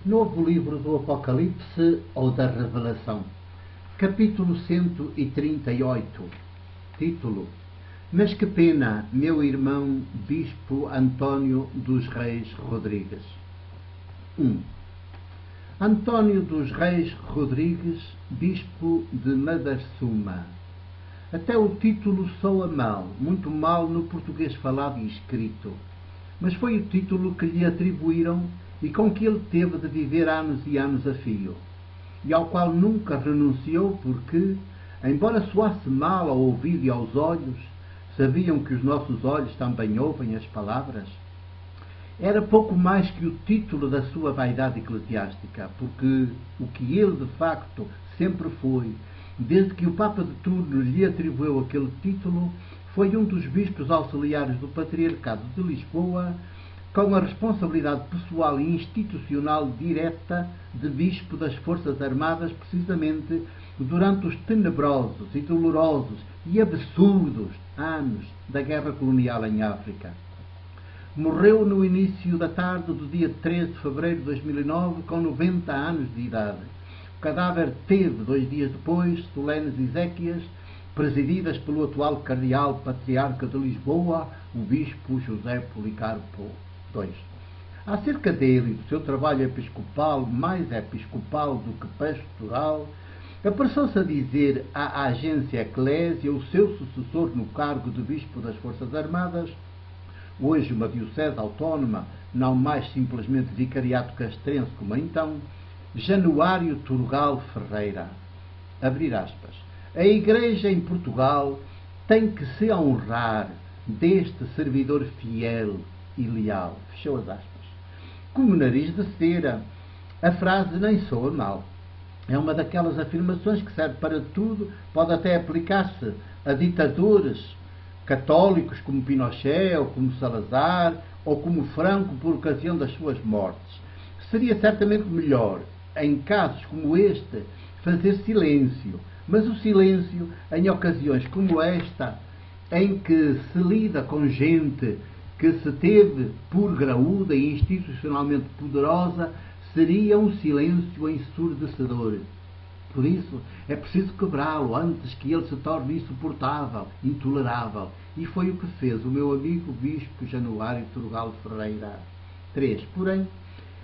Novo livro do Apocalipse ou da Revelação, capítulo 138, título: Mas que pena, meu irmão Bispo António dos Reis Rodrigues. 1. António dos Reis Rodrigues, Bispo de Madarsuma. Até o título soa mal, muito mal no português falado e escrito, mas foi o título que lhe atribuíram e com que ele teve de viver anos e anos a fio, e ao qual nunca renunciou porque, embora soasse mal ao ouvido e aos olhos, sabiam que os nossos olhos também ouvem as palavras, era pouco mais que o título da sua vaidade eclesiástica, porque o que ele de facto sempre foi, desde que o Papa de turno lhe atribuiu aquele título, foi um dos bispos auxiliares do Patriarcado de Lisboa, com a responsabilidade pessoal e institucional direta de bispo das Forças Armadas, precisamente durante os tenebrosos e dolorosos e absurdos anos da guerra colonial em África. Morreu no início da tarde do dia 13 de fevereiro de 2009, com 90 anos de idade. O cadáver teve, 2 dias depois, solenes exéquias, presididas pelo atual cardeal patriarca de Lisboa, o bispo José Policarpo II. Acerca dele e do seu trabalho episcopal, mais episcopal do que pastoral, apressou-se a dizer à agência Eclésia, o seu sucessor no cargo de bispo das Forças Armadas, hoje uma diocese autónoma, não mais simplesmente vicariato castrense como então, Januário Turgal Ferreira. Abrir aspas. A Igreja em Portugal tem que se honrar deste servidor fiel e leal. Fechou as aspas. Como nariz de cera, a frase nem soa mal. É uma daquelas afirmações que serve para tudo, pode até aplicar-se a ditadores católicos como Pinochet, ou como Salazar, ou como Franco por ocasião das suas mortes. Seria certamente melhor, em casos como este, fazer silêncio, mas o silêncio, em ocasiões como esta, em que se lida com gente que se teve por graúda e institucionalmente poderosa, seria um silêncio ensurdecedor. Por isso, é preciso quebrá-lo antes que ele se torne insuportável, intolerável. E foi o que fez o meu amigo Bispo Januário Turgal Ferreira. 3. Porém,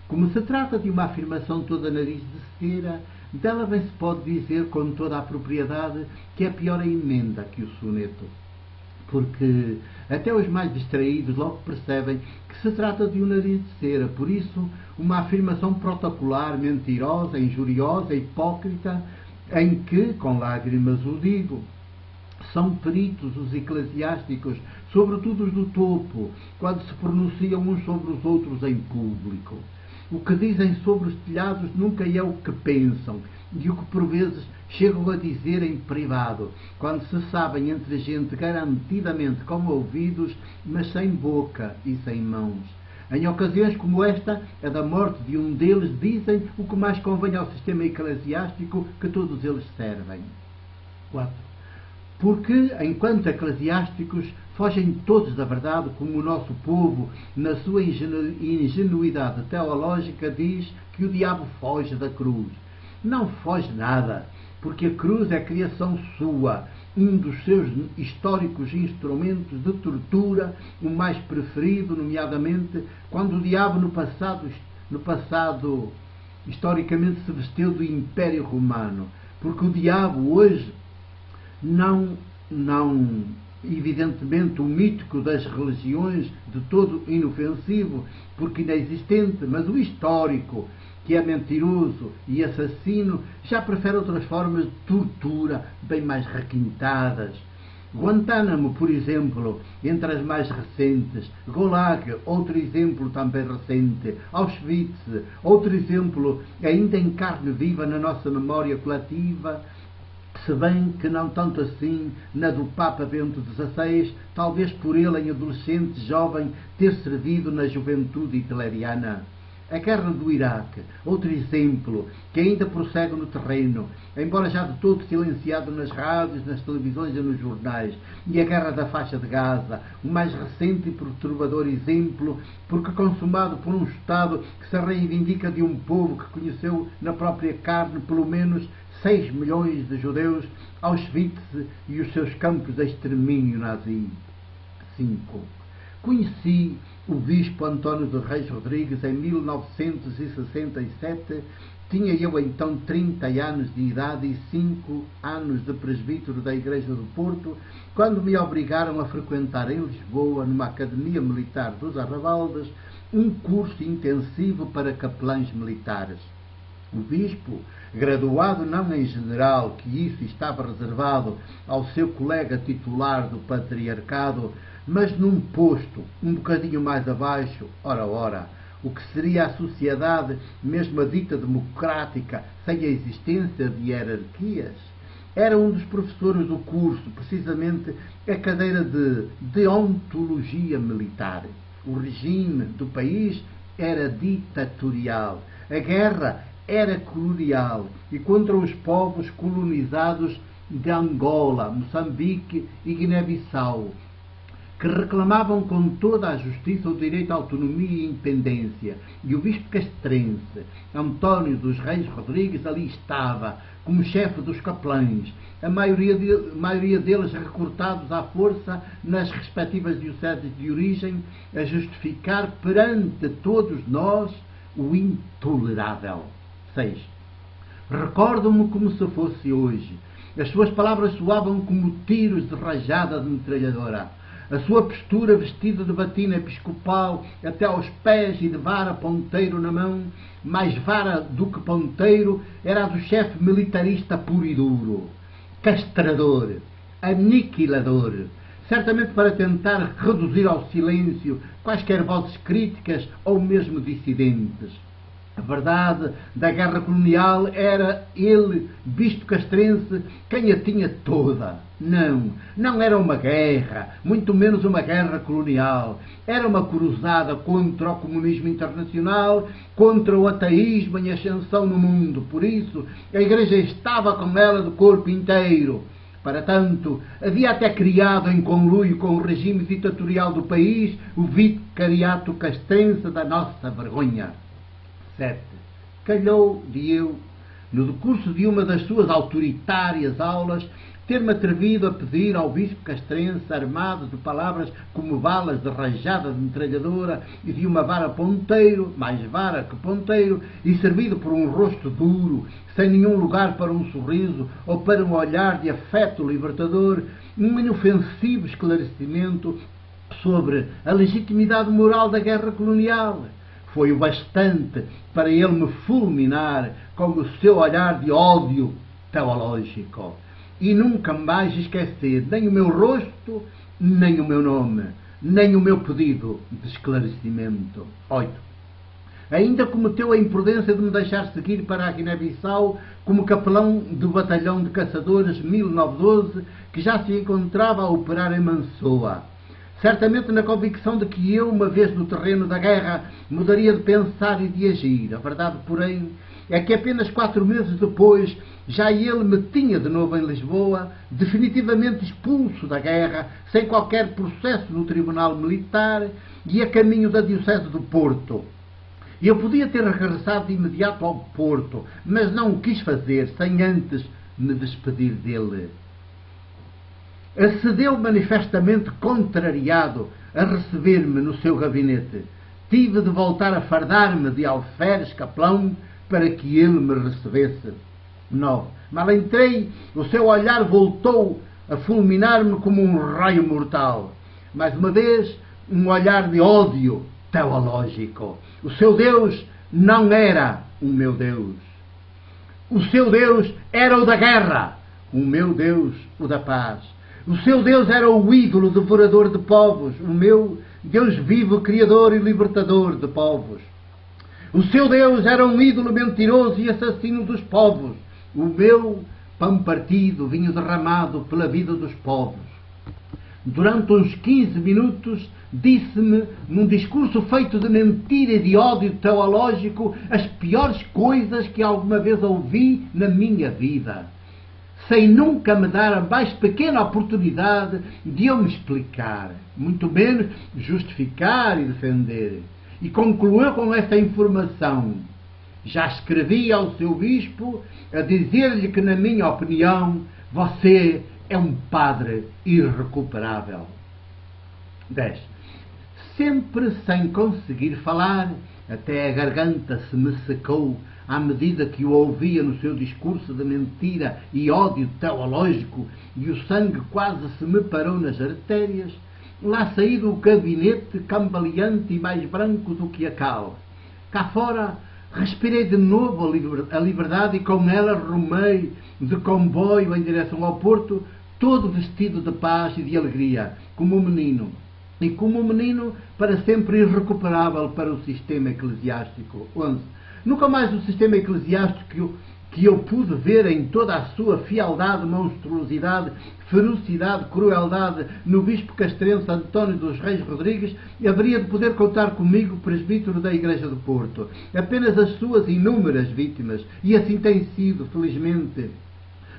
como se trata de uma afirmação toda nariz de cera, dela bem se pode dizer com toda a propriedade que é pior a emenda que o soneto. Porque até os mais distraídos logo percebem que se trata de um nariz de cera. Por isso, uma afirmação protocolar, mentirosa, injuriosa, hipócrita, em que, com lágrimas o digo, são peritos os eclesiásticos, sobretudo os do topo, quando se pronunciam uns sobre os outros em público. O que dizem sobre os telhados nunca é o que pensam, e o que por vezes chegam a dizer em privado, quando se sabem entre gente garantidamente com ouvidos, mas sem boca e sem mãos. Em ocasiões como esta, a da morte de um deles, dizem o que mais convém ao sistema eclesiástico que todos eles servem. 4. Porque, enquanto eclesiásticos, fogem todos da verdade, como o nosso povo, na sua ingenuidade teológica, diz que o diabo foge da cruz. Não foge nada, porque a cruz é a criação sua, um dos seus históricos instrumentos de tortura, o mais preferido, nomeadamente, quando o diabo no passado historicamente se vestiu do Império Romano. Porque o diabo hoje não evidentemente o mítico das religiões, de todo inofensivo, porque inexistente, mas o histórico, que é mentiroso e assassino, já prefere outras formas de tortura bem mais requintadas. Guantánamo, por exemplo, entre as mais recentes, Gulag, outro exemplo também recente, Auschwitz, outro exemplo ainda em carne viva na nossa memória coletiva, se bem que não tanto assim na do Papa Bento XVI, talvez por ele, em adolescente jovem, ter servido na juventude hitleriana. A guerra do Iraque, outro exemplo, que ainda prossegue no terreno, embora já de todo silenciado nas rádios, nas televisões e nos jornais. E a guerra da faixa de Gaza, o mais recente e perturbador exemplo, porque consumado por um Estado que se reivindica de um povo que conheceu na própria carne pelo menos 6 milhões de judeus, Auschwitz e os seus campos de extermínio nazi. 5. Conheci o bispo António de Reis Rodrigues em 1967. Tinha eu então 30 anos de idade e 5 anos de presbítero da Igreja do Porto, quando me obrigaram a frequentar em Lisboa, numa academia militar dos Arrabaldes, um curso intensivo para capelães militares. O bispo, graduado não em general, que isso estava reservado ao seu colega titular do patriarcado, mas num posto um bocadinho mais abaixo, ora, o que seria a sociedade, mesmo a dita democrática, sem a existência de hierarquias. Era um dos professores do curso, precisamente a cadeira de deontologia militar. O regime do país era ditatorial. A guerra era colonial e contra os povos colonizados de Angola, Moçambique e Guiné-Bissau, que reclamavam com toda a justiça o direito à autonomia e independência. E o bispo castrense, António dos Reis Rodrigues, ali estava, como chefe dos capelães, a maioria deles recrutados à força nas respectivas dioceses de origem, a justificar perante todos nós o intolerável. 6. Recordo-me como se fosse hoje. As suas palavras soavam como tiros de rajada de metralhadora. A sua postura, vestida de batina episcopal até aos pés e de vara ponteiro na mão, mais vara do que ponteiro, era a do chefe militarista puro e duro, castrador, aniquilador, certamente para tentar reduzir ao silêncio quaisquer vozes críticas ou mesmo dissidentes. A verdade da guerra colonial era ele, bispo castrense, quem a tinha toda. Não era uma guerra, muito menos uma guerra colonial. Era uma cruzada contra o comunismo internacional, contra o ateísmo em ascensão no mundo. Por isso, a Igreja estava com ela de corpo inteiro. Para tanto, havia até criado, em conluio com o regime ditatorial do país, o vicariato castrense da nossa vergonha. 7. Calhou de eu, no decurso de uma das suas autoritárias aulas, ter-me atrevido a pedir ao bispo castrense, armado de palavras como balas de rajada de metralhadora e de uma vara ponteiro, mais vara que ponteiro, e servido por um rosto duro, sem nenhum lugar para um sorriso ou para um olhar de afeto libertador, um inofensivo esclarecimento sobre a legitimidade moral da guerra colonial. Foi o bastante para ele me fulminar com o seu olhar de ódio teológico e nunca mais esquecer nem o meu rosto, nem o meu nome, nem o meu pedido de esclarecimento. 8. Ainda cometeu a imprudência de me deixar seguir para a Guiné-Bissau como capelão do batalhão de caçadores 1912, que já se encontrava a operar em Mansoa. Certamente na convicção de que eu, uma vez no terreno da guerra, mudaria de pensar e de agir. A verdade, porém, é que apenas 4 meses depois, já ele me tinha de novo em Lisboa, definitivamente expulso da guerra, sem qualquer processo no Tribunal Militar e a caminho da Diocese do Porto. Eu podia ter regressado de imediato ao Porto, mas não o quis fazer sem antes me despedir dele. Acedeu manifestamente contrariado a receber-me no seu gabinete. Tive de voltar a fardar-me de alferes capelão para que ele me recebesse. 9. Mal entrei, o seu olhar voltou a fulminar-me como um raio mortal. Mais uma vez, um olhar de ódio teológico. O seu Deus não era o meu Deus. O seu Deus era o da guerra. O meu Deus, o da paz. O seu Deus era o ídolo devorador de povos. O meu Deus vivo, criador e libertador de povos. O seu Deus era um ídolo mentiroso e assassino dos povos. O meu pão partido, vinho derramado pela vida dos povos. durante uns 15 minutos, disse-me, num discurso feito de mentira e de ódio teológico, as piores coisas que alguma vez ouvi na minha vida, sem nunca me dar a mais pequena oportunidade de eu me explicar, muito menos justificar e defender. E concluiu com esta informação: já escrevi ao seu bispo a dizer-lhe que, na minha opinião, você é um padre irrecuperável. 10. Sempre sem conseguir falar, até a garganta se me secou à medida que o ouvia no seu discurso de mentira e ódio teológico, e o sangue quase se me parou nas artérias, lá saí do gabinete cambaleante e mais branco do que a cal. Cá fora respirei de novo a liberdade e com ela rumei de comboio em direção ao Porto, todo vestido de paz e de alegria, como um menino. E como um menino para sempre irrecuperável para o sistema eclesiástico. 11. Nunca mais o sistema eclesiástico que eu pude ver em toda a sua fialdade, monstruosidade, ferocidade, crueldade, no bispo castrense António dos Reis Rodrigues, haveria de poder contar comigo, presbítero da Igreja do Porto. Apenas as suas inúmeras vítimas, e assim tem sido, felizmente,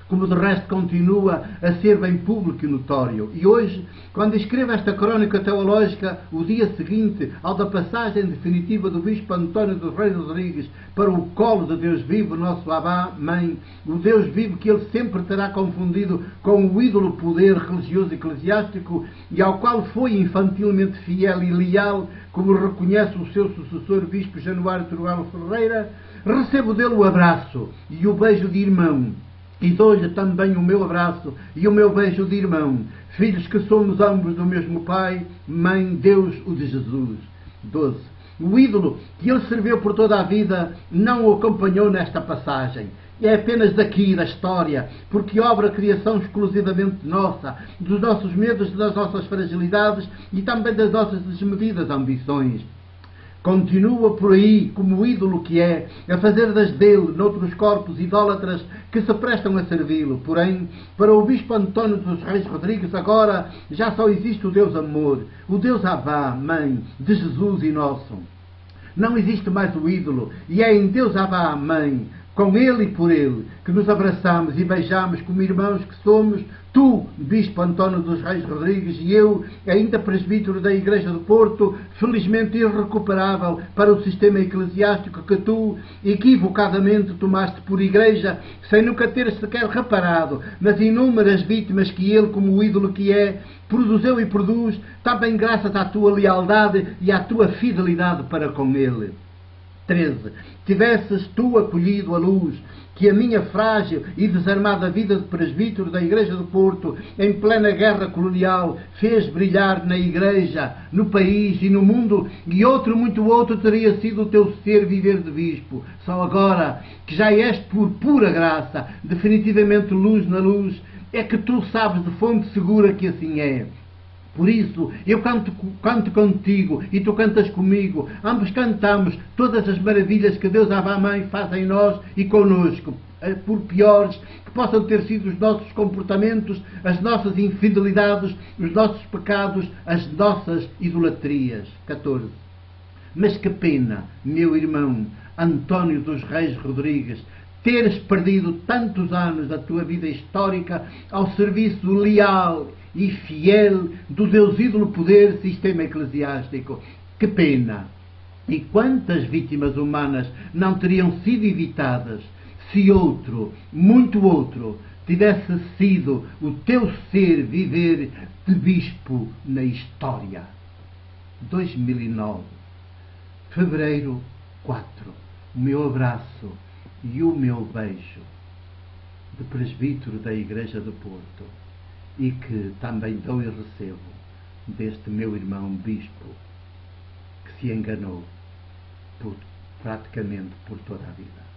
como de resto continua a ser bem público e notório. E hoje, quando escrevo esta crónica teológica, o dia seguinte ao da passagem definitiva do bispo António dos Reis Rodrigues para o colo de Deus vivo, nosso Abá, Mãe, o Deus vivo que ele sempre terá confundido com o ídolo poder religioso eclesiástico e ao qual foi infantilmente fiel e leal, como reconhece o seu sucessor, bispo Januário Trugalo Ferreira, recebo dele o abraço e o beijo de irmão. E dou-lhe também o meu abraço e o meu beijo de irmão, filhos que somos ambos do mesmo Pai, Mãe, Deus, o de Jesus. 12. O ídolo que ele serviu por toda a vida não o acompanhou nesta passagem. É apenas daqui da história, porque obra criação exclusivamente nossa, dos nossos medos, das nossas fragilidades e também das nossas desmedidas ambições. Continua por aí, como o ídolo que é, a fazer das dele, noutros corpos idólatras que se prestam a servi-lo. Porém, para o bispo António dos Reis Rodrigues, agora já só existe o Deus Amor, o Deus Avá, Mãe, de Jesus e nosso. Não existe mais o ídolo, e é em Deus Avá, Mãe, com Ele e por Ele, que nos abraçamos e beijamos como irmãos que somos, tu, bispo António dos Reis Rodrigues, e eu, ainda presbítero da Igreja do Porto, felizmente irrecuperável para o sistema eclesiástico que tu, equivocadamente, tomaste por Igreja, sem nunca teres sequer reparado nas inúmeras vítimas que ele, como o ídolo que é, produziu e produz, também graças à tua lealdade e à tua fidelidade para com ele. 13. Tivesses tu acolhido a luz que a minha frágil e desarmada vida de presbítero da Igreja do Porto, em plena guerra colonial, fez brilhar na Igreja, no país e no mundo, e muito outro teria sido o teu ser viver de bispo. Só agora, que já és por pura graça, definitivamente luz na luz, é que tu sabes de fonte segura que assim é. Por isso, eu canto contigo e tu cantas comigo. Ambos cantamos todas as maravilhas que Deus Avá Mãe faz em nós e conosco, por piores que possam ter sido os nossos comportamentos, as nossas infidelidades, os nossos pecados, as nossas idolatrias. 14. Mas que pena, meu irmão António dos Reis Rodrigues, teres perdido tantos anos da tua vida histórica ao serviço leal e fiel do Deus ídolo poder sistema eclesiástico. Que pena! E quantas vítimas humanas não teriam sido evitadas se outro, muito outro, tivesse sido o teu ser viver de bispo na história. 2009, fevereiro 4. O meu abraço e o meu beijo de presbítero da Igreja do Porto, e que também dou e recebo deste meu irmão bispo que se enganou praticamente por toda a vida.